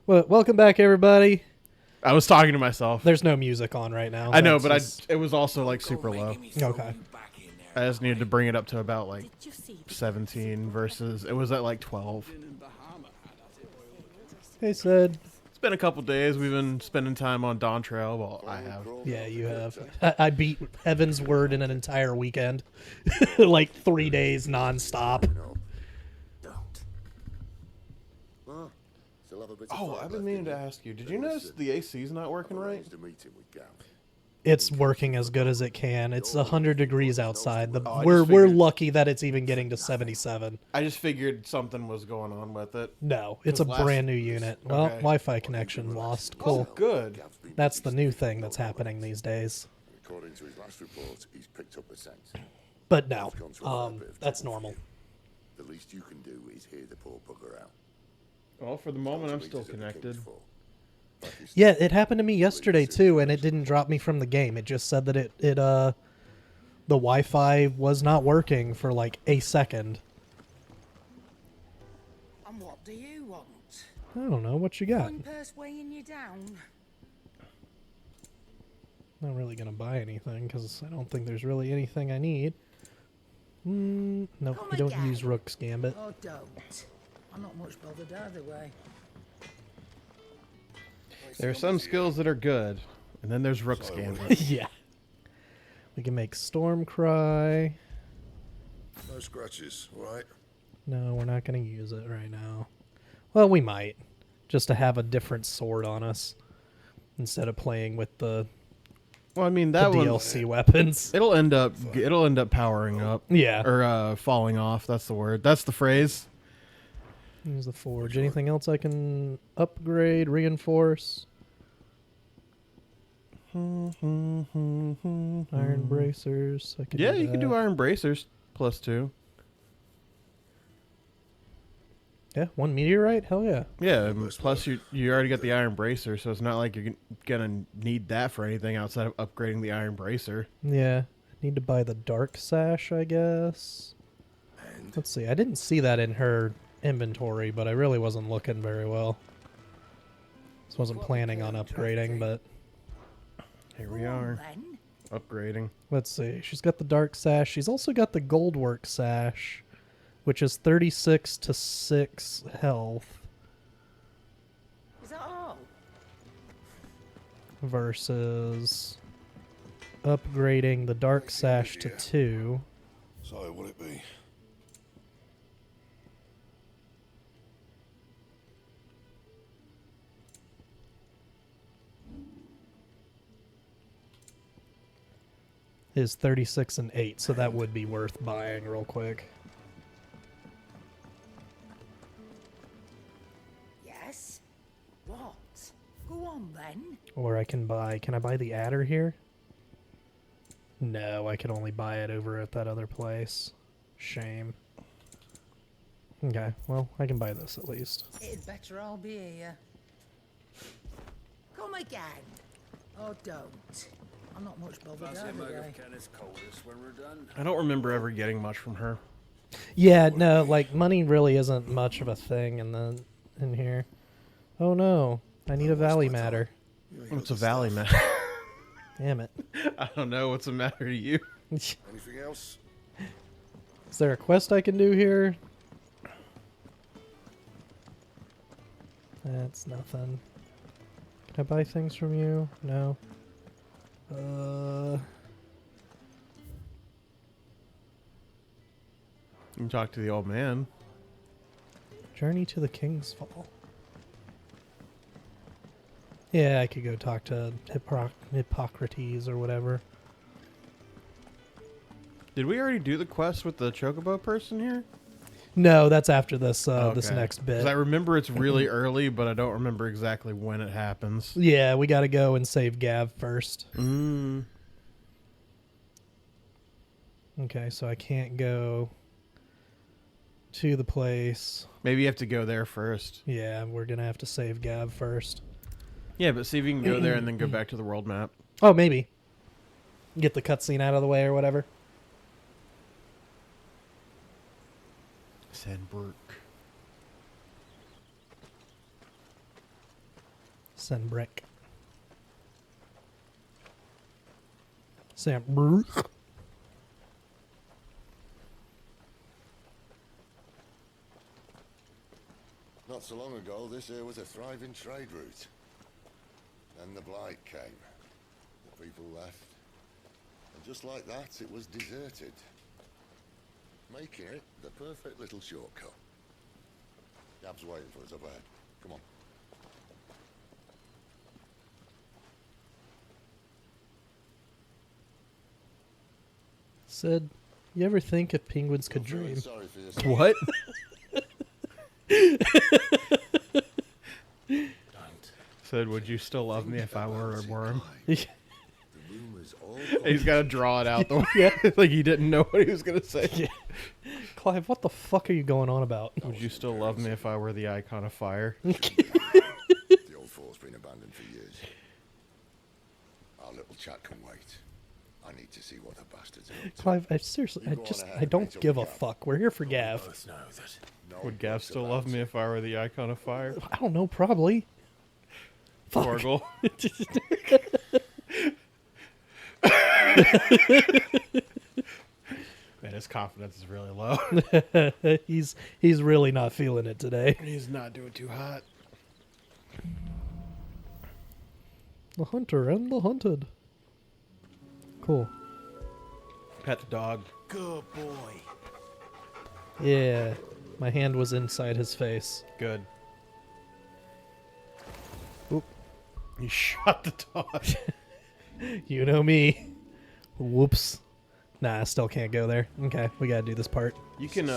Well, welcome back, everybody. I was talking to myself. There's no music on right now. I know, That's but just- it was also like super low. Okay. I just needed to bring it up to about like 17 versus it was at like 12. Hey, Sid. It's been a couple days. We've been spending time on Dawn Trail. Well, I have. Yeah, you have. I beat Heaven's Word in an entire weekend. Like 3 days nonstop. Oh, I've been meaning to ask you. Did you notice the AC's not working right? It's working as good as it can. It's 100 degrees outside. I We're just figured- lucky that it's even getting to 77. I just figured something was going on with it. No, it's a 'Cause last- brand new unit. Well, Okay. Wi-Fi connection lost. Cool. Oh, good. That's the new thing that's happening these days. According to his last report, he's picked up the scent. But no, that's normal. The least you can do is hear the poor bugger out. Well, for the moment, I'm still connected. Yeah, it happened to me yesterday too, and it didn't drop me from the game. It just said that the Wi-Fi was not working for like a second. And what do you want? I don't know what you got. One purse weighing you down? Not really gonna buy anything because I don't think there's really anything I need. Nope, Come you don't again. use Rook's Gambit. Or don't? I'm not much bothered either way. There are some skills that are good, and then there's Rook's Gambit. Yeah. We can make Stormcry. No scratches, right? No, we're not gonna use it right now. Well, we might, just to have a different sword on us instead of playing with the Well, I mean that one. DLC weapons. It'll end up powering up. Yeah. Or falling off. That's the word. That's the phrase. Use the forge. Anything else I can upgrade, reinforce? Iron bracers. I could Yeah, do you can do that. iron bracers +2. Yeah, one meteorite. Hell yeah. Yeah, plus you already got the iron bracer, so it's not like you're gonna need that for anything outside of upgrading the iron bracer. Yeah. Need to buy the dark sash, I guess. Let's see. I didn't see that in her inventory, but I really wasn't looking very well. Just wasn't planning on upgrading, but Here we Go on, are, then. upgrading. let's see. She's got the dark sash. She's also got the goldwork sash, which is 36 to 6 health Is that all? versus upgrading the dark sash to 2. So, will it be? Is 36 and 8, so that would be worth buying real quick. Yes. What? Go on then. Or I can buy... Can I buy the adder here? No, I can only buy it over at that other place. Shame. Okay, well, I can buy this at least. It'd better all be here. Come again. Or don't. I'm not much bothered either way. I don't remember ever getting much from her. Yeah, no, like, money really isn't much of a thing in here. Oh no, I need a valley matter. What's a valley man? Damn it. I don't know. What's the matter to you? Anything else? Is there a quest I can do here? That's nothing. Can I buy things from you? No. You can talk to the old man. Journey to the King's Fall. Yeah, I could go talk to Hippocrates or whatever. Did we already do the quest with the chocobo person here? No, that's after this this Okay. next bit. 'Cause I remember it's really early, but I don't remember exactly when it happens. Yeah, we got to go and save Gav first. Okay, so I can't go to the place. Maybe you have to go there first. Yeah, we're going to have to save Gav first. Yeah, but see if you can go there and then go back to the world map. Oh, maybe. Get the cutscene out of the way or whatever. Sandbrook. Send brick. Sam. Not so long ago, this here was a thriving trade route. Then the blight came. The people left. And just like that, it was deserted. Making it the perfect little shortcut. Gab's waiting for us up ahead. Come on. Said, you ever think if penguins could I'm feeling dream? sorry for yourself. What? Said, would you still love me if I were a worm? The rumors all He's got to draw it out the way. Yeah. Like he didn't know what he was going to say. Yeah. Clive, what the fuck are you going on about? Would you still love me if I were the icon of fire? The old fort's been abandoned for years. Our little chat can wait. I need to see what the bastards are up to. Clive, I seriously, You go on ahead I and don't meet up give a with Gav. fuck. We're here for Gav. Both know that no Would one Gav talks still about love me it. if I were the icon of fire? I don't know, probably. Fuck. Torgal. Man, his confidence is really low. He's really not feeling it today. He's not doing too hot. The hunter and the hunted. Cool. Pet the dog. Good boy. Yeah, my hand was inside his face. Good. Oop. You shot the dog. You know me. Whoops. Nah, I still can't go there. Okay, we gotta do this part. You can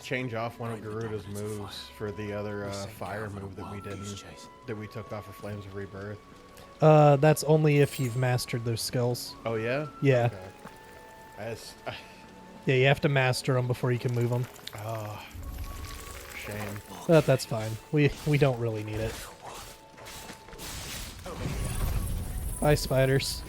change off one of Garuda's moves for the other fire move that we didn't, that we took off of Flames of Rebirth. That's only if you've mastered those skills. Oh yeah. Yeah. Okay. Yeah, you have to master them before you can move them. Oh, shame. But that's fine. We don't really need it. Bye, spiders.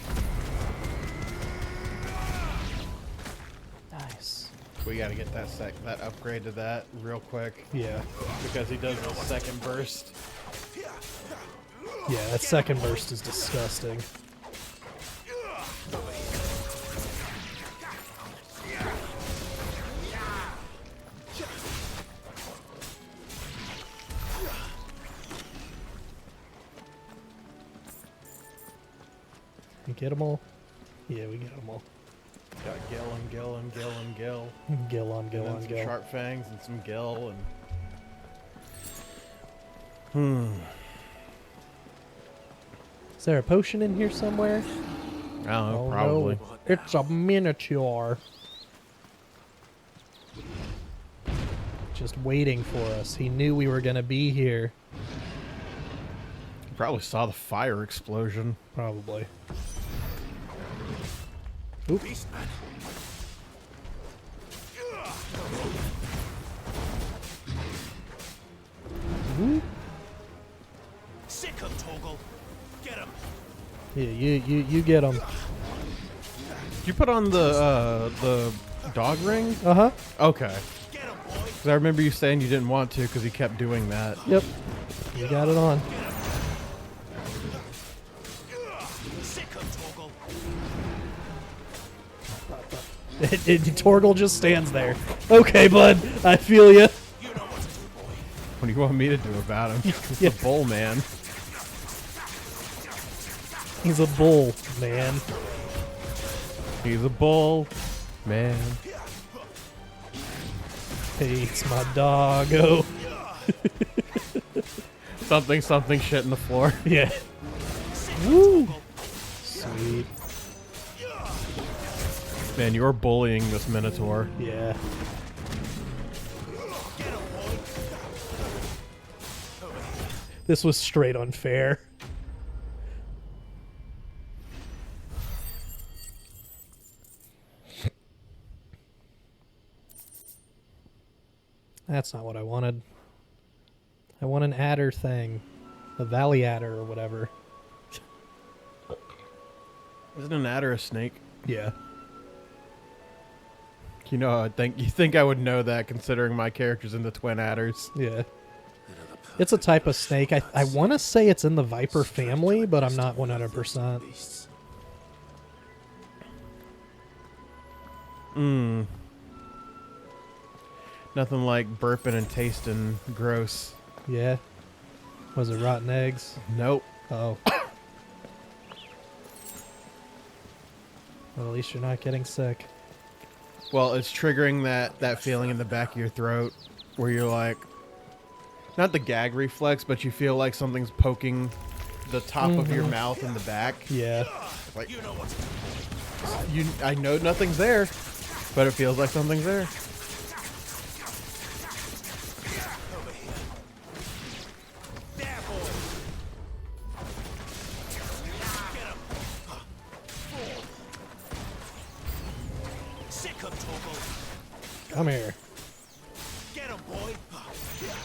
Nice. We got to get that upgrade to that real quick Yeah. because he does the second burst. Yeah, that second burst is disgusting. We get them all? Yeah, we get them all. Got gill and gill and gill and gill. Gill on, gill And then on, some gill. sharp fangs and some gill and. Is there a potion in here somewhere? I don't know, Oh, probably. no. It's a miniature. Just waiting for us. He knew we were gonna be here. Probably saw the fire explosion. Probably. Oop. Beastman. Oop. Sick him, Torgal. Get him. Yeah, you get him. Did you put on the dog ring? Uh-huh. Okay. Get him, boy. Because I remember you saying you didn't want to because he kept doing that. Yep. You got it on. Sick him, Torgal. Torgal just stands there. Okay, bud. I feel you. You know what to do, boy. What do you want me to do about him? He's Yeah. a bull man. He's a bull, man. He's a bull man. Hates my doggo. Something shit in the floor. Yeah. Sick him, Woo. Torgal. Sweet. Man, you're bullying this minotaur. Yeah. Get him, boy. This was straight unfair. That's not what I wanted. I want an adder thing. A valley adder or whatever. Isn't an adder a snake? Yeah. You think I would know that considering my character's in the twin adders. Yeah. Bit of the It's a type of snake. I want to say it's in the viper family, but I'm not 100%. Nothing like burping and tasting gross. Yeah. Was it rotten eggs? Nope. Oh. Well, at least you're not getting sick. Well, it's triggering that feeling in the back of your throat where you're like, not the gag reflex, but you feel like something's poking the top of your mouth in the back. Yeah. Like, I know nothing's there, but it feels like something's there. Come here. Get him, boy. Get him.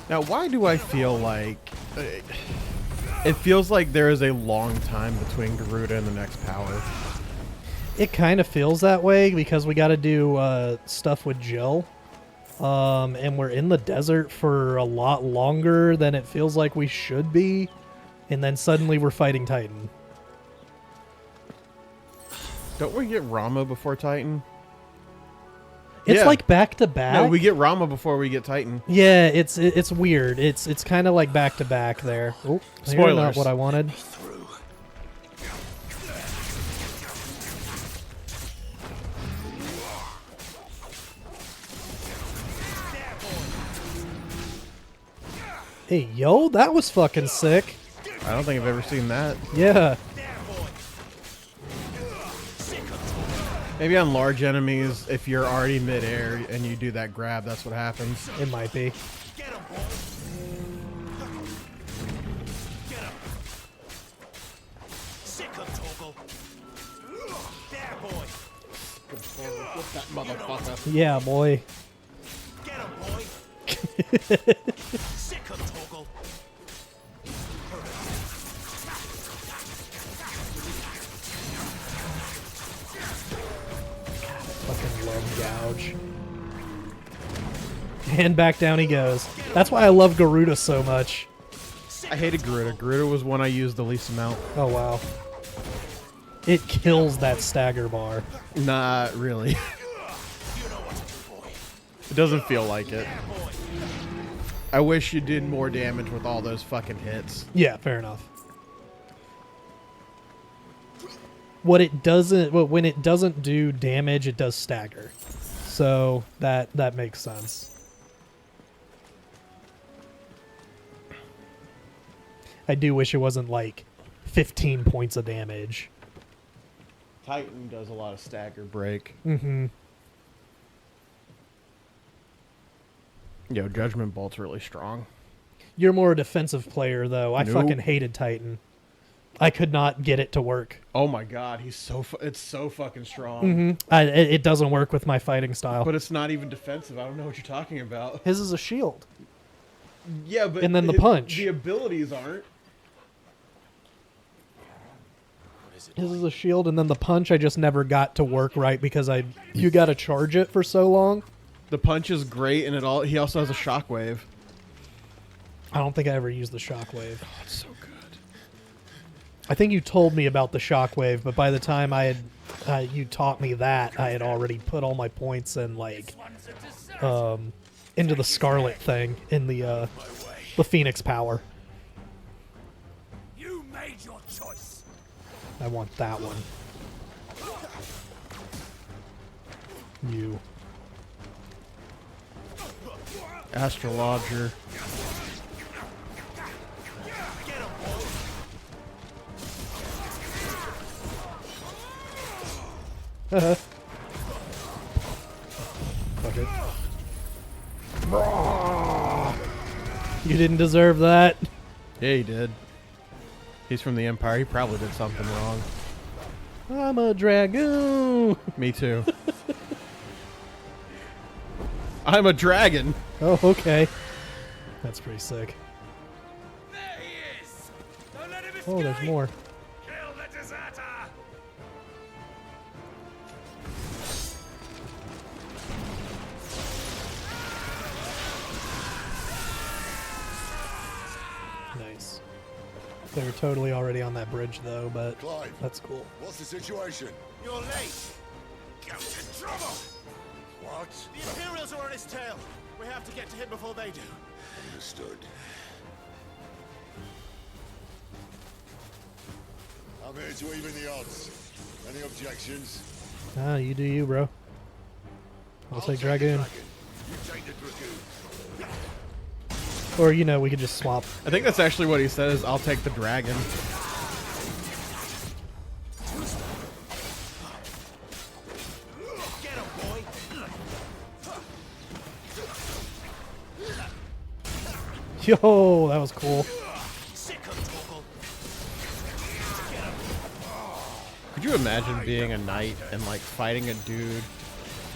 Now, why do I feel like... it feels like there is a long time between Garuda and the next power. It kind of feels that way because we got to do stuff with Jill. And we're in the desert for a lot longer than it feels like we should be. And then suddenly we're fighting Titan. Don't we get Rama before Titan? It's Yeah. like back to back. No, we get Rama before we get Titan. Yeah, it's weird. It's kind of like back to back there. Oh, not Spoilers. what I wanted. Hey, yo, that was fucking sick. I don't think I've ever seen that. Yeah. Maybe on large enemies, if you're already midair and you do that grab, that's what happens. It might be. Get him, boy. Get him. Sick of Toggle. There, boy. That motherfucker. Yeah, boy. Get him, boy. Sick of Toggle. Fucking love gouge. And back down he goes. That's why I love Garuda so much. I hated Garuda. Garuda was one I used the least amount. Oh, wow. It kills that stagger bar. Not really. You know what to do, boy. It doesn't feel like it. There, boy. I wish you did more damage with all those fucking hits. Yeah, fair enough. What it doesn't, well, when it doesn't do damage, it does stagger. So that makes sense. I do wish it wasn't like 15 points of damage. Titan does a lot of stagger break. Mm-hmm. Yo, Judgment Bolt's really strong. You're more a defensive player, though. I Nope. fucking hated Titan. I could not get it to work. Oh my god, he's it's so fucking strong. It doesn't work with my fighting style. But it's not even defensive. I don't know what you're talking about. His is a shield. Yeah, but And then the punch. The abilities aren't. His is a shield, and then the punch I just never got to work right because you got to charge it for so long. The punch is great, and he also has a shockwave. I don't think I ever used the shockwave. Oh, it's so good. I think you told me about the shockwave, but by the time I had you taught me that, I had already put all my points in like into the Scarlet thing in the Phoenix power. You made your choice. I want that one. You. Astrologer. Get him, boy. Fuck it. You didn't deserve that. Yeah, he did. He's from the Empire. He probably did something wrong. I'm a dragoon. Me too. I'm a dragon. Oh, okay. That's pretty sick. There he is. Don't let him Oh, there's more. Kill the deserter! Nice. They were totally already on that bridge, though, but Clive, that's cool. what's the situation? You're late. Go to trouble. What? The Imperials are on his tail. We have to get to him before they do. Understood. I'm here to even the odds. Any objections? Ah, you do you, bro. I'll take the Dragoon. You take the Dragoon. Or, you know, we could just swap. I think that's actually what he says. I'll take the dragon. Get him, boy. Yo, that was cool. Sick of Torgal. Could you imagine being a knight and like fighting a dude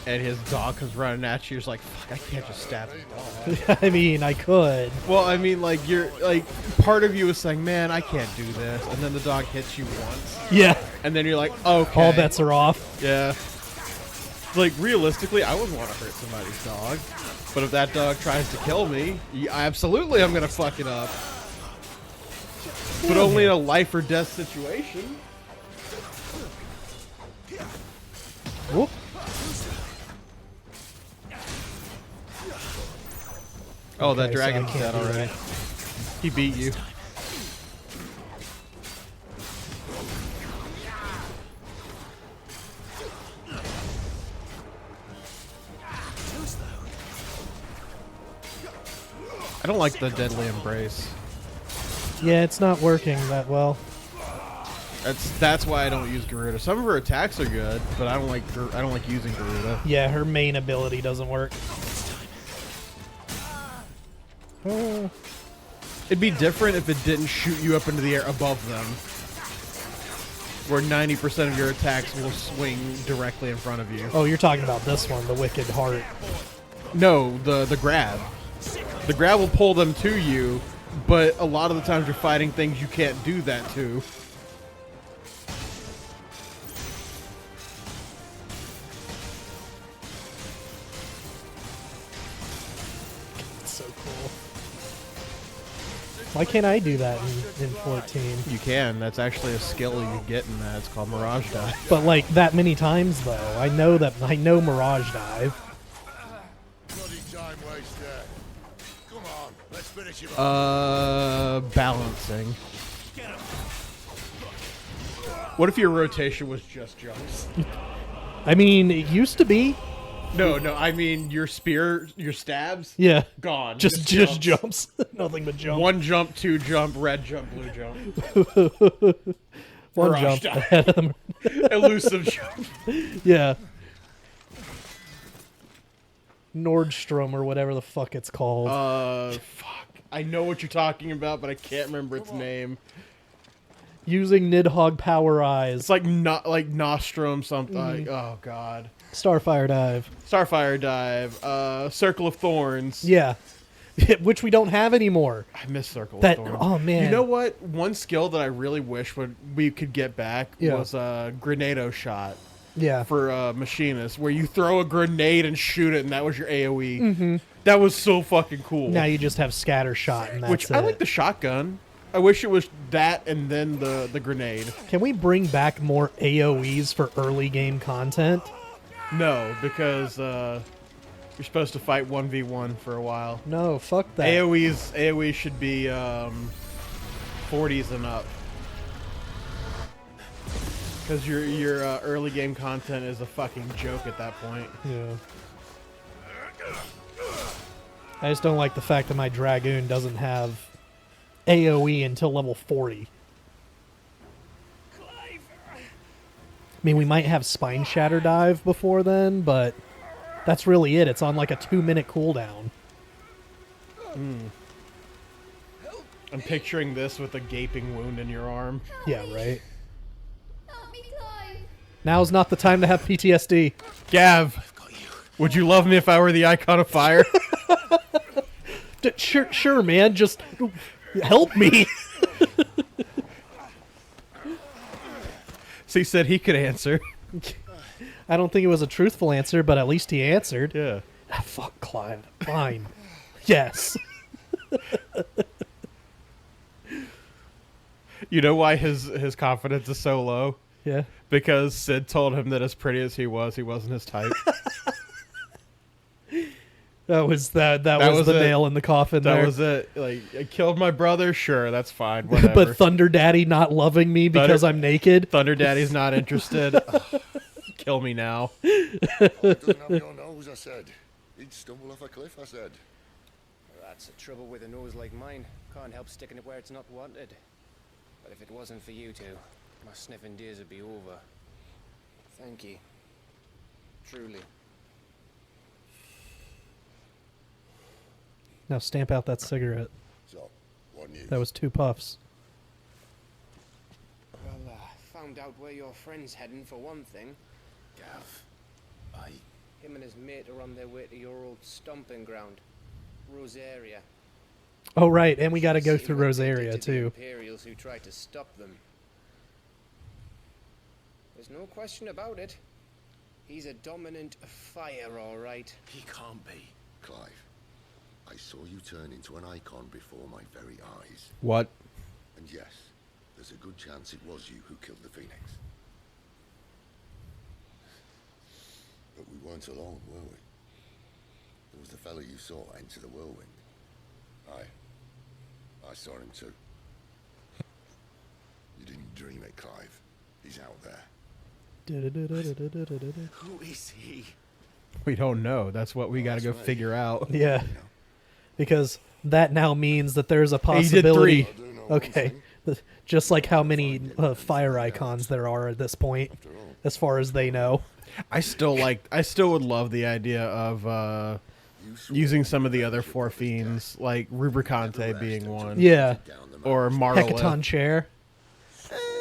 and his dog comes running at you? You're just like, fuck, I can't just stab his dog. I mean, I could. Well, I mean, like, you're like, part of you is saying, man, I can't do this. And then the dog hits you once. Yeah. And then you're like, okay. All bets are off. Yeah. Like, realistically, I wouldn't want to hurt somebody's dog. But if that dog tries to kill me, absolutely I'm going to fuck it up. But only in a life or death situation. Whoop. Oh, that Okay, so I dragon's can't dead do already. that. He beat you. I don't like the deadly embrace. Yeah, it's not working that well. That's why I don't use Garuda. Some of her attacks are good, but I don't like using Garuda. Yeah, her main ability doesn't work. It'd be different if it didn't shoot you up into the air above them, where 90% of your attacks will swing directly in front of you. Oh, you're talking about this one, the Wicked Heart. No, the grab. The grab will pull them to you, but a lot of the times you're fighting things you can't do that to. It's so cool. Why can't I do that in 14? You can. That's actually a skill you get in that. It's called Mirage Dive. But like that many times though. I know Mirage Dive. Bloody time waster. Come on, let's finish him off. Balancing. What if your rotation was just jumps? I mean, it used to be. No, I mean your spear, your stabs. Yeah. Gone. Just jumps. Nothing but jump. One jump, two jump, red jump, blue jump. One Mirage jump dive. ahead of them. Elusive jump. Yeah. Nordstrom or whatever the fuck it's called. Fuck. I know what you're talking about, but I can't remember its name. Using Nidhogg Power Eyes. It's like not like Nostrum something. Like, oh god. Starfire Dive. Starfire Dive. Circle of Thorns. Yeah. Which we don't have anymore. I miss Circle That of Thorns. oh man. You know what? One skill that I really wish we could get back Yeah. was a Grenado shot Yeah. for Machinist, where you throw a grenade and shoot it, and that was your AOE. Mm-hmm. That was so fucking cool. Now you just have scatter shot and that's Which it. I like the shotgun. I wish it was that and then the grenade. Can we bring back more AoEs for early game content? No, because you're supposed to fight 1v1 for a while. No, fuck that. AoEs should be 40s and up. Because your early game content is a fucking joke at that point. Yeah. I just don't like the fact that my Dragoon doesn't have AoE until level 40. Clive! I mean, we might have Spine Shatter Dive before then, but that's really it. It's on like a 2-minute cooldown. I'm picturing this with a gaping wound in your arm. Yeah, right? Help me, Clive. Now's not the time to have PTSD. Gav, would you love me if I were the icon of fire? Sure, man. Just help me. So he said he could answer. I don't think it was a truthful answer, but at least he answered. Yeah. Ah, fuck, Clive. Fine. Yes. You know why his confidence is so low? Yeah. Because Sid told him that as pretty as he wasn't his type. That was the it. nail in the coffin That there. was it. Like, I killed my brother. Sure, that's fine. Whatever. But Thunder Daddy not loving me because I'm naked. Thunder Daddy's not interested. Ugh, kill me now. Oh, it doesn't have your nose, I said. He'd stumble off a cliff, I said. That's the trouble with a nose like mine. Can't help sticking it where it's not wanted. But if it wasn't for you two, my sniffing days would be over. Thank you. Truly. Now stamp out that cigarette. So, what news? That was 2 puffs. Well, found out where your friend's heading for one thing. Gav, Him and his mate are on their way to your old stomping ground, Rosaria. Oh, right. And we got to go See through what they Rosaria, did to the too. Imperials who tried to stop them. There's no question about it. He's a dominant fire, all right. he can't be. Clive, I saw you turn into an icon before my very eyes. What? And yes, there's a good chance it was you who killed the Phoenix. But we weren't alone, were we? There was the fellow you saw enter the whirlwind. I saw him too. You didn't dream it, Clive. He's out there. Who is he? We don't know. That's what we got to go that's right. figure out. Yeah. You know, Because that now means that there's a He did possibility. 3. I do know one Okay. thing. Just like how many fire icons there are at this point, After all, as far as they know. I still would love the idea of you swore using some of the other friendship 4 with his fiends, death. like Never Rubricante asked being him to one. Yeah. lead you down the Or mountain. Hecaton Marlith. chair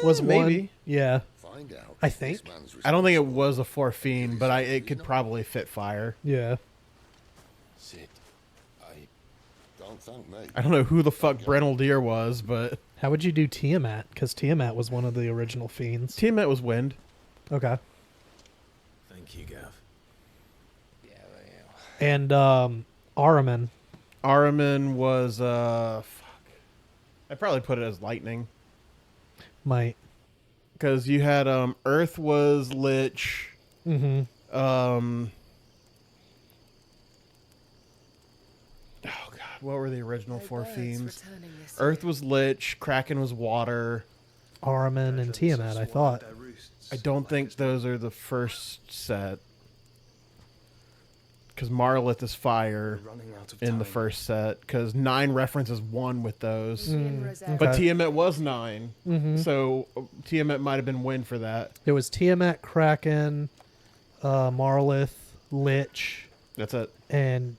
was maybe. one. Yeah. Find out I if this think. man's I don't think it responsible. was a 4 fiend, but it could probably fit fire. Yeah. Sid, Don't thank me. I don't know who the fuck Brennel Deer was, but How would you do Tiamat? Because Tiamat was one of the original fiends. Tiamat was wind. Okay. thank you, Gav. Yeah, well, And Ahriman. Ahriman was fuck. I probably put it as lightning Might. because you had Earth was Lich. Mm-hmm. Oh god, what were the original 4 fiends? Earth was Lich, Kraken was water. Ahriman and Tiamat, I thought. I don't think those are the first set. Because Marlith is fire Running out of in the time. first set. Because 9 references 1 with those. Okay. But Tiamat was 9. Mhm. So Tiamat might have been wind for that. It was Tiamat, Kraken, Marlith, Lich, That's it. and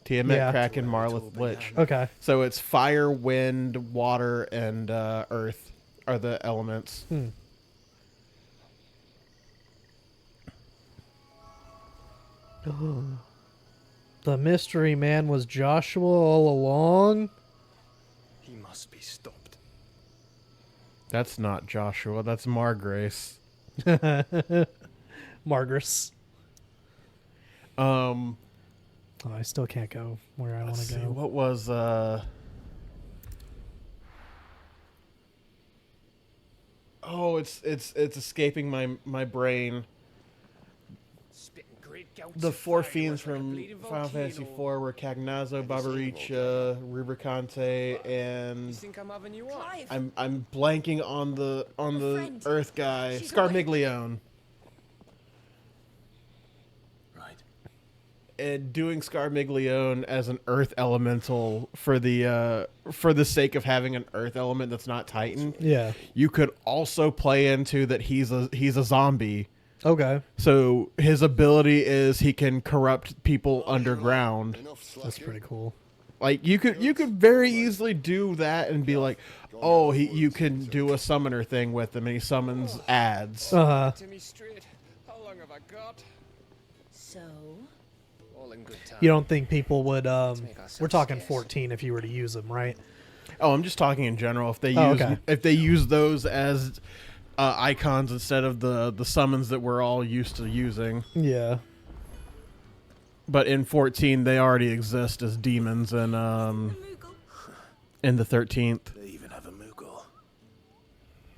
Tiamat, Yeah. Kraken, Marlith, Lich. okay. So it's fire, wind, water, and earth are the elements. Hmm. The mystery man was Joshua all along. He must be stopped. That's not Joshua. That's Margrace. Margaris. Um, Oh, I still can't go where I want let's to see. go. What was Oh, it's escaping my brain. spitting great gouts The of 4 fire fiends like a from bleeding Final Fantasy volcano. IV were Cagnazzo, Barbaricha, Rubricante, You and think I'm having you on? Clive, I'm blanking on the friend. Earth guy, She's away. Scarmiglione. Right. And doing Scarmiglione as an Earth elemental for the sake of having an Earth element that's not Titan. Yeah. You could also play into that he's a zombie. Okay. So his ability is he can corrupt people underground. Enough That's slacking. pretty cool. Like you could very easily do that and be like, oh, you can do a summoner thing with him, and he summons ads. Uh-huh. To me straight. How long have I got? so All in good time. You don't think people would make ourselves we're talking scarce. 14 if you were to use them, right? Oh, I'm just talking in general. If they use Oh, okay. if they use those as icons instead of the summons that we're all used to using. Yeah. But in 14, they already exist as demons, and in the 13th. They even have a Moogle.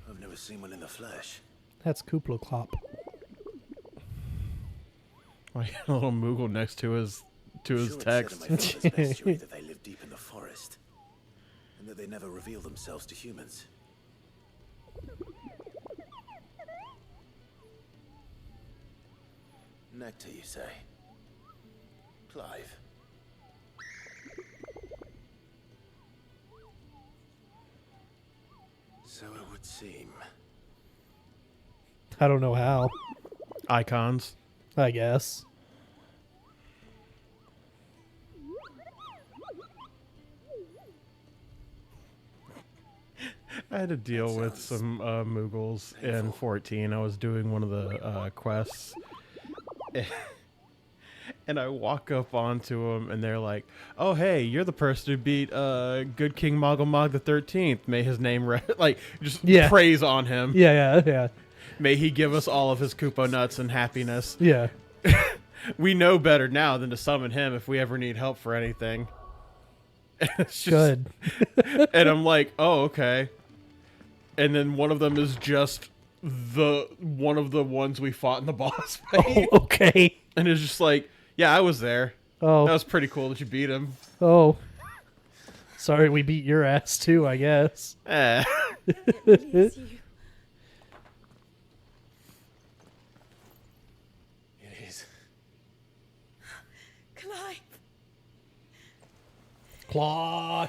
I've never seen one in the flesh. That's Kuplo Klop. Like a little Moogle next to his Sure, text. it said in my father's bestiary that they live deep in the forest, and that they never reveal themselves to humans. Nectar, you say? Clive. So it would seem. I don't know how. Icons. I guess. I had to deal with some Moogles in 14. I was doing one of the quests. And I walk up onto them, and they're like, "Oh, hey, you're the person who beat Good King Moggle the 13th. May his name like just praise on him. Yeah. May he give us all of his Koopa nuts and happiness. Yeah. We know better now than to summon him if we ever need help for anything." It's just, Good. And I'm like, "Oh, okay." And then one of them is just one of the ones we fought in the boss fight. Oh, okay. And it's just like, yeah, I was there. Oh. That was pretty cool that you beat him. Oh. Sorry we beat your ass too, I guess. It really is you. It is. Clive. Claw.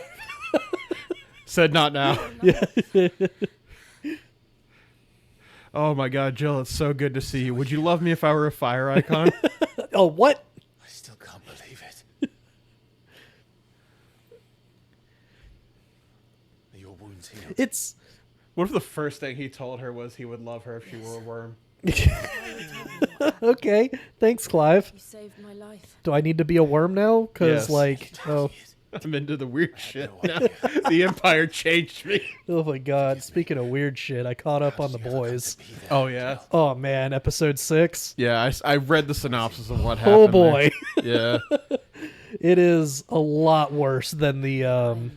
Said not now. Yeah. Oh my god, Jill, it's so good to see you. Would you love me if I were a fire icon? Oh, what? I still can't believe it. Are your wounds healed? It's... What if the first thing he told her was he would love her if she were a worm? Okay. Thanks, Clive. You saved my life. Do I need to be a worm now? Because, Yes. like... Oh. I'm into the weird shit no now. idea. The Empire changed me. Oh, my God. Speaking of weird shit, I caught up on The Boys. Oh, yeah? Oh, man. Episode 6. Yeah, I read the synopsis of what happened. Oh, boy. There. Yeah. It is a lot worse than the Blood.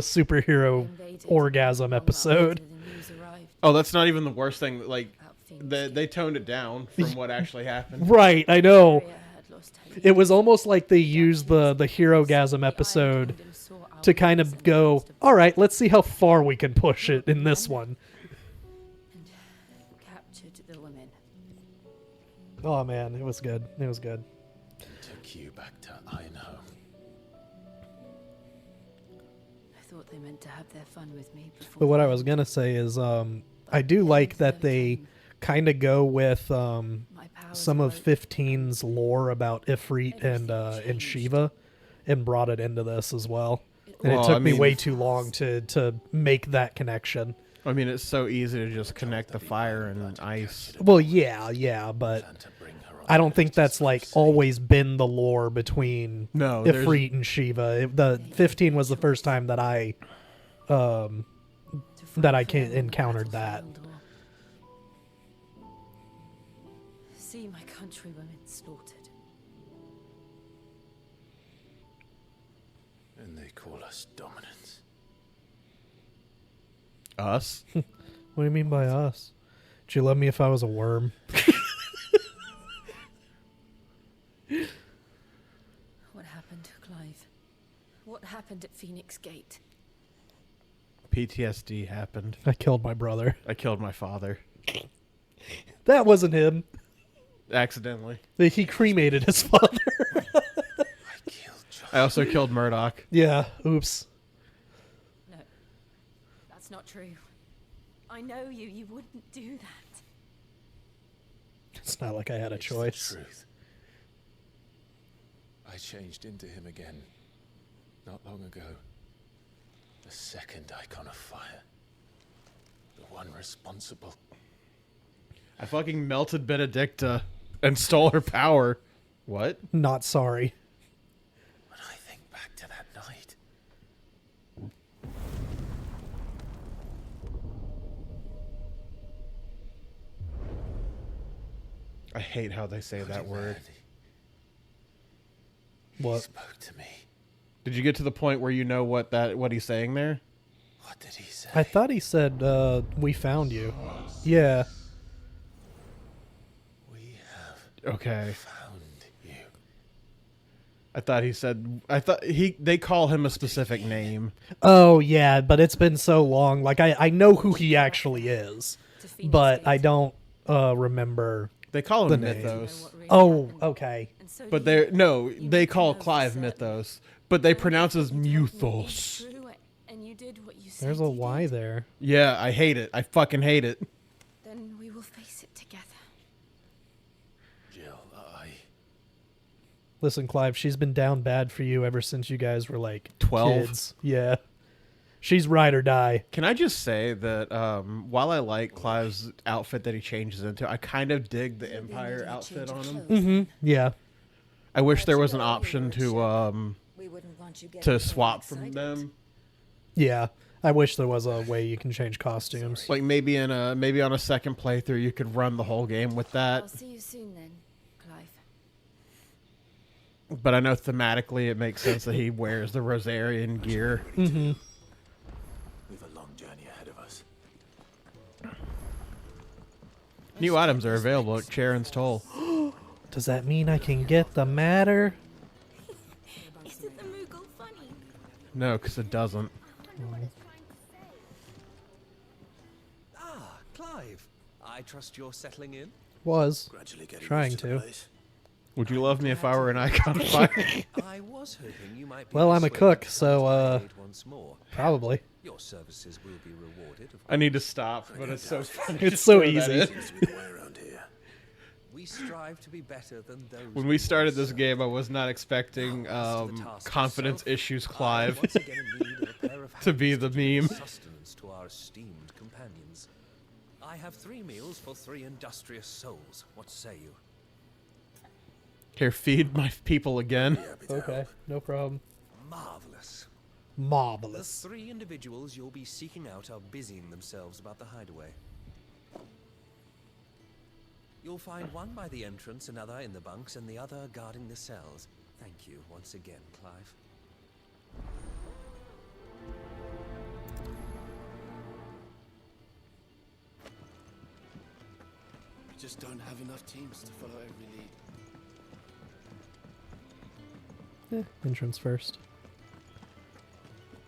superhero Invaded. orgasm Long episode. after the news arrived Oh, that's not even the worst thing. Like, about Phoenix. they toned it down from what actually happened. Right, I know. Arya had lost her It was leaders. almost like they used the hero-gasm The Iron episode Kingdom saw our to kind weakness of in the go, midst of all right, let's see how far we can push it in this one. and captured the women. Oh, man, it was good. It was good. Took you back to Ironhome. I thought they meant to have their fun with me before. But what they I was going to say is I do like that they kind of go with my powers some of awoke. 15's lore about Ifrit and Shiva and brought it into this as well. And Well, it took I me mean- way too long to make that connection. I mean, it's so easy to just connect the fire and ice. Well, yeah, but Plan to bring her on I don't think justice that's for like her sake. always been the lore between No, there's- Ifrit and Shiva. The 15 was the first time that I To that I fight for them on the encountered that. battlefield or see my countrywomen slaughtered. And they call us dominants. Us? What do you mean by us? Would you love me if I was a worm? What happened, Clive? What happened at Phoenix Gate? PTSD happened. I killed my brother. I killed my father. That wasn't him. Accidentally. He cremated his father. I killed John. I also killed Murdoch. Yeah, oops. No, that's not true. I know you. You wouldn't do that. It's not like I had a It's the choice. truth. I changed into him again, not long ago. The second icon of fire. The one responsible. I fucking melted Benedicta and stole her power. What? Not sorry. When I think back to that night, I hate how they say that word. He What? spoke to me. Did you get to the point where you know what he's saying there? What did he say? I thought he said, we found you. Yeah. We have Okay. found you. I thought he said. They call him a specific name. Oh, yeah, but it's been so long. Like, I know who he actually is, To Phoenix but Gate. I don't remember. They call The him name. Mythos, Oh, okay. And so but do you. You they need to call know for Clive certain. Mythos, but they And pronounce if as what you told me is Mythos. true, and you did what you said There's a you Y did, there. Yeah, I hate it. I fucking hate it. then we will face it together. Jill, Listen, Clive, she's been down bad for you ever since you guys were like 12? kids. Yeah. She's ride or die. Can I just say that while I like Clive's outfit that he changes into, I kind of dig the Empire outfit on him. Mm-hmm. Yeah. I wish there was an option to We wouldn't want you getting to too swap from excited. them. Yeah. I wish there was a way you can change costumes. Like maybe on a second playthrough you could run the whole game with I'll that. see you soon then, Clive. But I know thematically it makes sense that he wears the Rosarian gear. Mm-hmm. we've a long journey ahead of us. New items are available at Charon's Toll. Does that mean I can get the matter? Isn't the Moogle funny? No, because it doesn't. Ah, Clive. I trust you're settling in. Was. Gradually getting Trying used to the to. place. Would you love me if I were an icon fire? I was hoping you might be Well, I'm a persuaded cook, to so, come to my aid once more. Probably. Your services will be rewarded. Of I need to stop, but it's so funny. It's to so throw that easy. in. Seems to be the way around here. We strive to be better than those. When who we started once this served. game, I was not expecting Now, as to the task confidence itself, issues I am Clive once again in need of a pair of to be hands the provide meme. Sustenance to our esteemed companions. I have 3 meals for 3 industrious souls. What say you? Here, feed my people again. Happy to Okay. help. No problem. Marvelous. The Marvelous. 3 individuals you'll be seeking out are busying themselves about the hideaway. You'll find one by the entrance, another in the bunks, and the other guarding the cells. Thank you once again, Clive. We just don't have enough teams to follow every lead. Entrance first.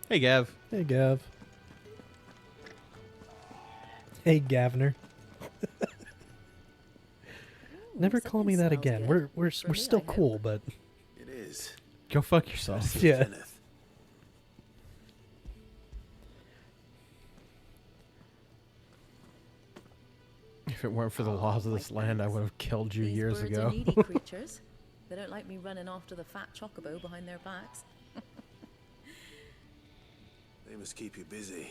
Hey, Gav. Hey, Gav. Hey, Gavner. Never call me that something again. smells We're For we're me, still I hope. cool, but It is. Go fuck yourself. yeah. Kenneth. If it weren't for the laws of this land, I would have killed you These years birds ago. are needy creatures. They don't like me running after the fat chocobo behind their backs. They must keep you busy.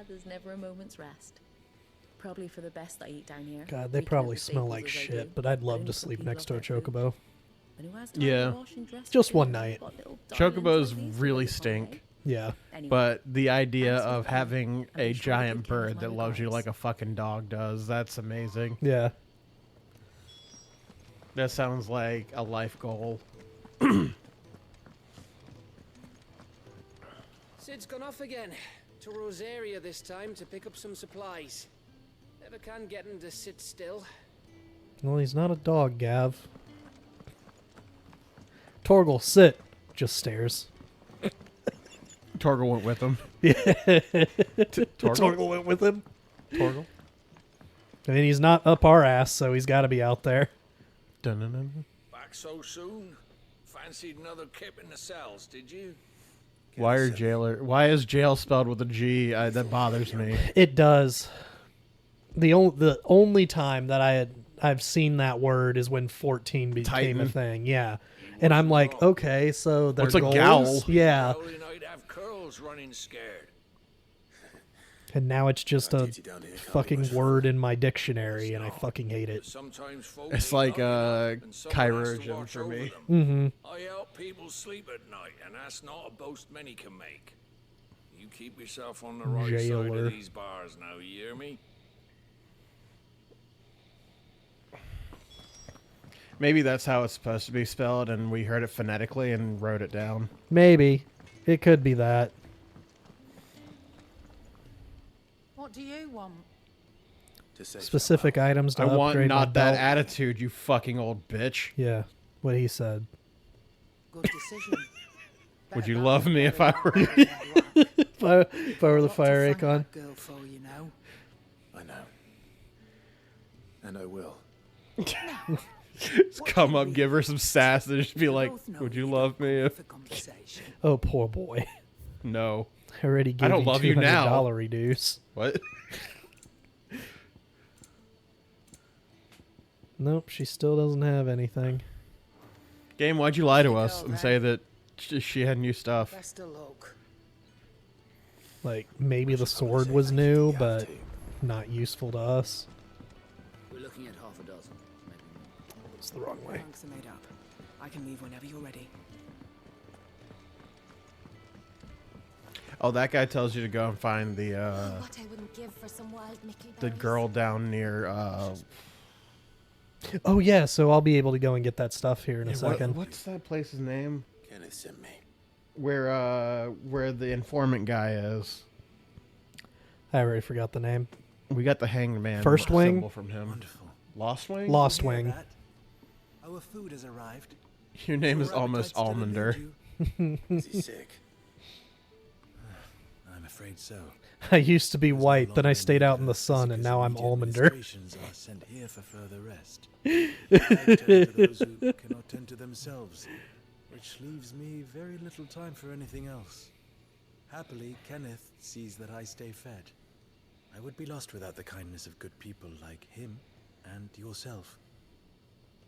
There's never a moment's rest. Probably for the best I eat down here. God, they waking probably up as smell baked like as I do. shit, but I'd love only to some sleep people next to a love their food. chocobo. And who has time Yeah. to wash and dress Just for one dinner? night. Got little darlings Chocobos like these to really wait upon stink. me. Yeah. Anyway, But the idea Thanks for of coming. having I'm a sure giant you can count bird my that loves you regards. like a fucking dog does, that's amazing. Yeah. That sounds like a life goal. Sid's gone off again. To Rosaria this time to pick up some supplies. Never can get him to sit still. Well, he's not a dog, Gav. Torgal, sit. Just stares. Torgal went with him. Yeah. Torgal? Torgal went with him. Torgal? I mean, he's not up our ass, so he's got to be out there. Dun-dun-dun. Back so soon? Fancied another kip in the cells, did you? Why is jail spelled with a G? That bothers me. It does. The only time that I've seen that word is when 14 became a Titan. thing. Yeah. And I'm like, okay, so they're What's a goals? gowl? Yeah. Howling I'd have curls running scared. And now it's just a Duty down here can't be fucking much fun. word in my dictionary, and I fucking hate it. Sometimes folk It's ain't like up enough, and someone has to chirogen watch for over me. them. Mm-hmm. I help people sleep at night, and that's not a boast many can make. You keep yourself on the right side Jailer. of these bars now, you hear me? Maybe that's how it's supposed to be spelled, and we heard it phonetically and wrote it down. Maybe. It could be that. What do you want? To say Specific items to I want upgrade my not that belt. attitude, you fucking old bitch. Yeah, what he said. Good decision. Would you love me if I were... If I were the fire icon. Girl for, you know. I know. And I will. Just come up, give her some sass, and just be like, would you love me if... Oh, poor boy. No. I already gave I don't love you now. $200 reduce. What? Nope, she still doesn't have anything. Game, why'd you lie to us and say that she had new stuff? Best of luck. Like, maybe the sword was new, but not useful to us. We're looking at half a dozen. Maybe more. It's the wrong way. Bunks are made up. I can leave whenever you're ready. Oh, that guy tells you to go and find the, What I wouldn't give for some wild Mickey the berries. girl down near, Oh, yeah, so I'll be able to go and get that stuff here in a yeah, second. What's that place's name? Kenneth sent me. Where the informant guy is. I already forgot the name. We got the hanged man First Wing? symbol from him. Wonderful. Lost Wing? Lost Hear Wing. that? Our food has arrived. Your name is Your almost appetite still Almonder. elude you? Is he sick? I'm afraid so. I used to be There's no white, then I longer stayed any out in the sun, and because now I'm immediate Almonder. administrations are sent here for further rest. I tend to those who cannot tend to themselves, which leaves me very little time for anything else. Happily, Kenneth sees that I stay fed. I would be lost without the kindness of good people like him and yourself.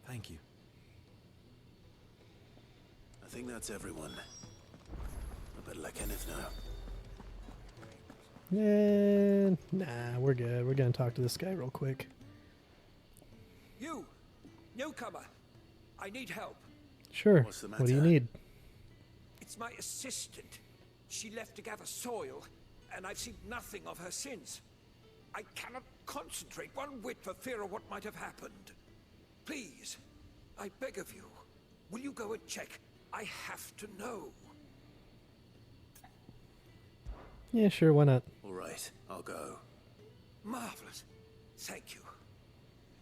Thank you. I think that's everyone. I better let Kenneth know. Nah, we're good. We're gonna talk to this guy real quick. You, newcomer, I need help. Sure. What's the What do you matter? need? It's my assistant. She left to gather soil, and I've seen nothing of her since. I cannot concentrate one whit for fear of what might have happened. Please, I beg of you, will you go and check? I have to know. Yeah, sure, why not? All right, I'll go. Marvelous. Thank you.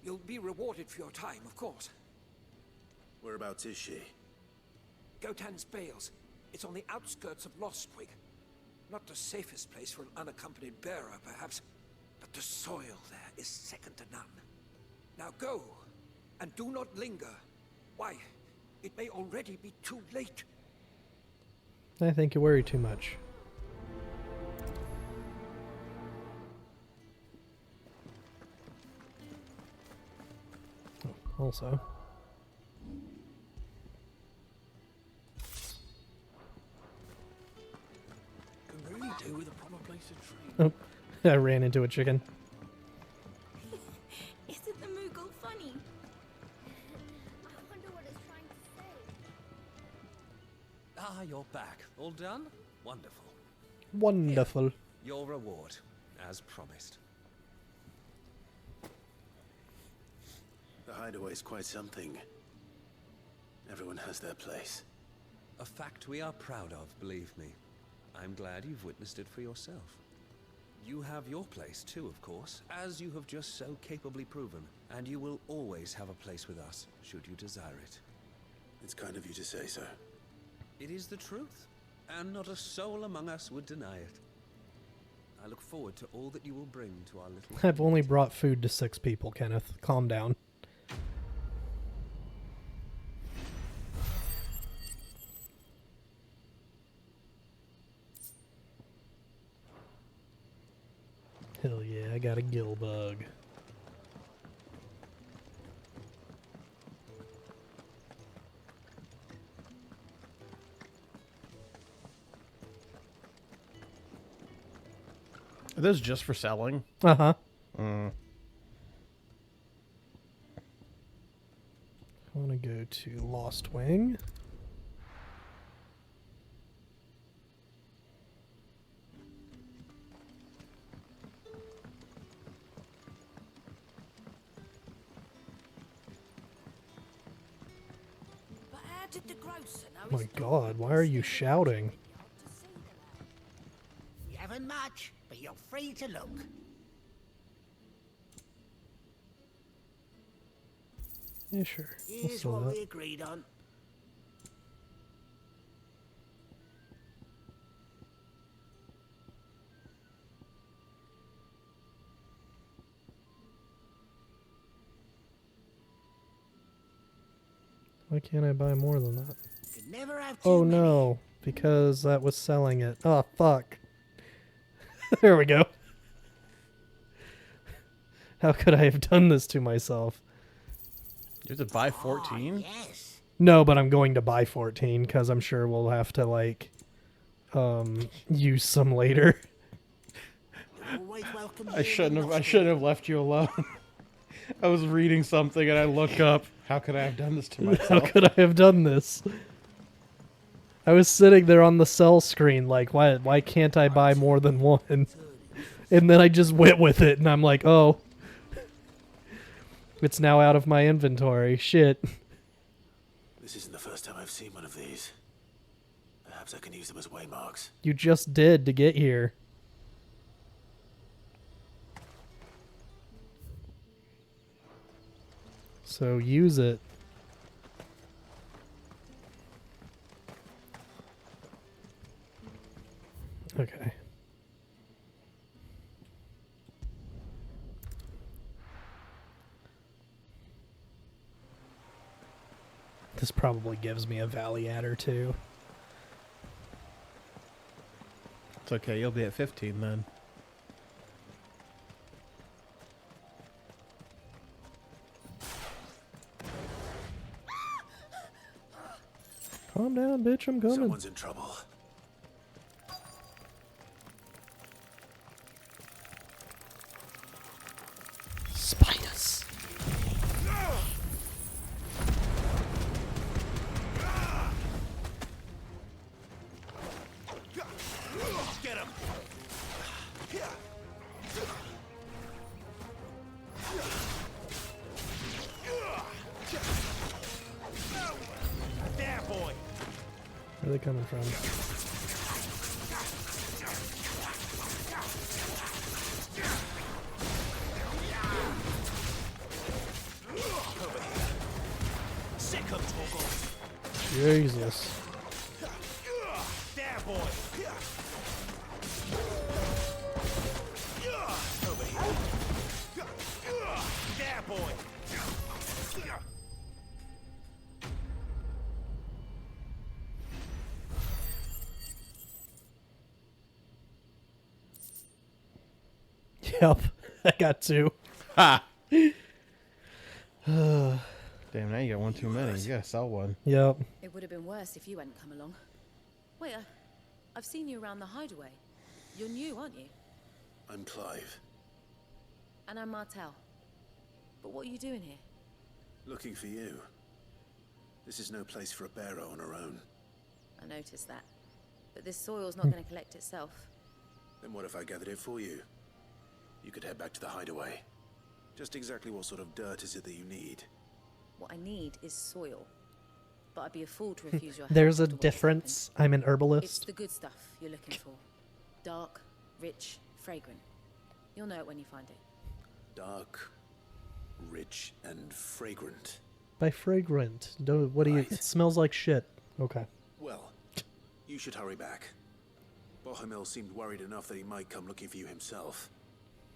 You'll be rewarded for your time, of course. Whereabouts is she? Gotan's Bales. It's on the outskirts of Lostwig. Not the safest place for an unaccompanied bearer, perhaps, but the soil there is second to none. Now go, and do not linger. Why, it may already be too late. I think you worry too much. Oh, also. Can really do with a proper place to train. Oh, I ran into a chicken. Isn't the Moogle funny? I wonder what it's trying to say. Ah, you're back. All done? Wonderful. Wonderful. Your reward, as promised. The hideaway's quite something. Everyone has their place. A fact we are proud of, believe me. I'm glad you've witnessed it for yourself. You have your place too, of course, as you have just so capably proven, and you will always have a place with us, should you desire it. It's kind of you to say so. It is the truth, and not a soul among us would deny it. I look forward to all that you will bring to our little... I've only brought food to 6 people, Kenneth. Calm down. Hell yeah, I got a gill bug. Are those just for selling? Uh-huh. Mm. I want to go to Lost Wing. did the grocer know My God, why are you shouting? You haven't much, but you're free to look. Yeah, sure. We'll Here's sell what that. we agreed on. Why can't I buy more than that? Could never have too Oh many. no, because that was selling it. Oh fuck. There we go. How could I have done this to myself? You have to buy 14? Yes. No, but I'm going to buy 14 because I'm sure we'll have to like use some later. You're always welcome I here shouldn't in have. I Lost shouldn't have left you alone. I was reading something and I look up. How could I have done this to myself? How could I have done this? I was sitting there on the sell screen like, why can't I buy more than one? And then I just went with it and I'm like, oh. It's now out of my inventory. Shit. This isn't the first time I've seen one of these. Perhaps I can use them as waymarks. You just did to get here. So use it. Okay. This probably gives me a valley adder too. It's okay. You'll be at 15 then. Calm down, bitch. I'm coming. Someone's in trouble. Spiders. Get him! There, boy! Where are they coming from? Sick him, Torgal! Jesus. There, boy! Over here. There, boy! Yep. I got two. Ha! Damn, now you got one too many. You gotta sell one. Yep. It would have been worse if you hadn't come along. Wait, I've seen you around the hideaway. You're new, aren't you? I'm Clive. And I'm Martel. But what are you doing here? Looking for you. This is no place for a bearer on her own. I noticed that. But this soil's not going to collect itself. Then what if I gathered it for you? You could head back to the hideaway. Just exactly what sort of dirt is it that you need? What I need is soil. But I'd be a fool to refuse your help. There's a after what's difference. happened. I'm an It's herbalist. the good stuff you're looking for. Dark, rich, fragrant. You'll know it when you find it. Dark, rich, and fragrant. By fragrant. What do you? Right. It smells like shit. Okay. Well, you should hurry back. Bohemil seemed worried enough that he might come looking for you himself.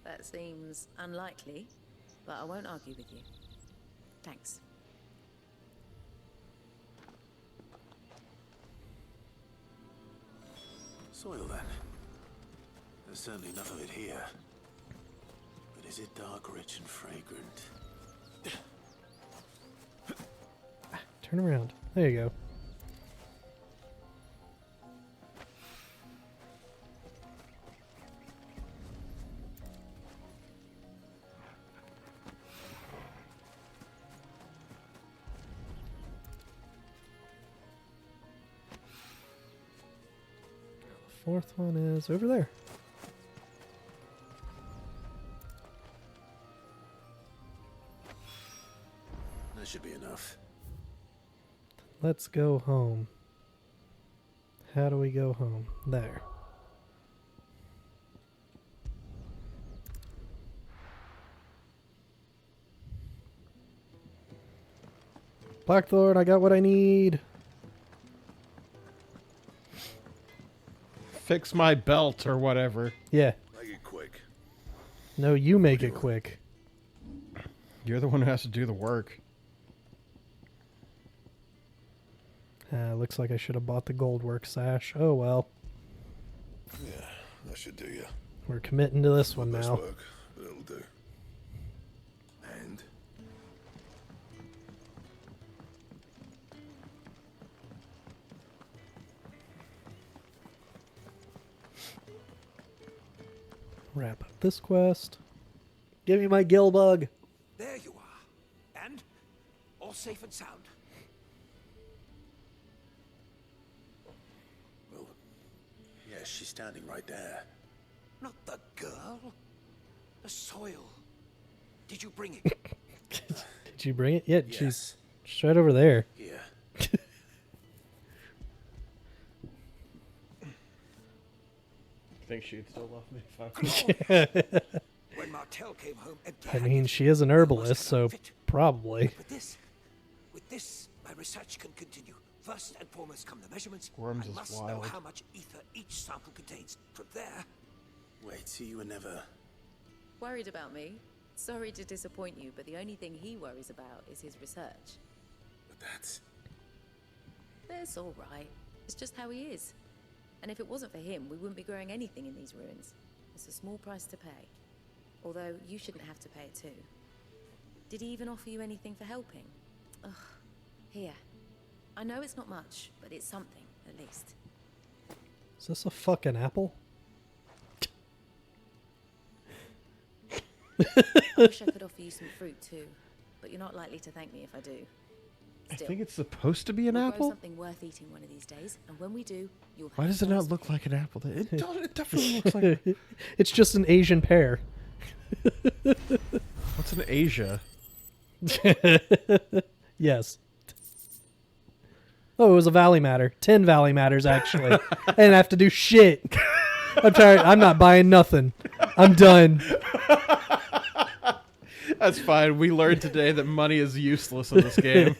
That seems unlikely, but I won't argue with you. Thanks. Soil, then. There's certainly enough of it here. But is it dark, rich, and fragrant? Turn around. There you go. Fourth one is over there. That should be enough. Let's go home. How do we go home? There. Blackthorn, I got what I need. Fix my belt or whatever. Yeah. Make it quick. No, you make it quick. You're the one who has to do the work. Looks like I should have bought the goldwork sash. Oh well. Yeah, that should do you. We're committing to this one Best now. work, but it'll do. And Wrap up this quest. Give me my gill bug. There you are. And all safe and sound. Well, yes, she's standing right there. Not the girl. The soil. Did you bring it? Did you bring it? Yeah, Yes. she's right over there. Here. I think she'd still love me if I When Martel came home empty I mean, she is an herbalist, so probably. With this, my research can continue. First and foremost come the measurements. Worms I is must know wild. how much ether each sample contains. From there, Wait, so you were never... Worried about me? Sorry to disappoint you, but the only thing he worries about is his research. But that's... That's all right. It's just how he is. And if it wasn't for him, we wouldn't be growing anything in these ruins. It's a small price to pay. Although, you shouldn't have to pay it too. Did he even offer you anything for helping? Ugh. Here. I know it's not much, but it's something, at least. Is this a fucking apple? I wish I could offer you some fruit too, but you're not likely to thank me if I do. I Still, think it's supposed to be an we'll grow apple. something worth eating one of these days, and when we do, you'll have Why does it not look like an apple? It definitely looks like. It's just an Asian pear. What's an Asia? Yes. Oh, it was a Valley Matter. 10 Valley Matters, actually. I didn't have to do shit. I'm tired. I'm not buying nothing. I'm done. That's fine. We learned today that money is useless in this game.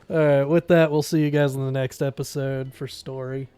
All right. With that, we'll see you guys in the next episode for story.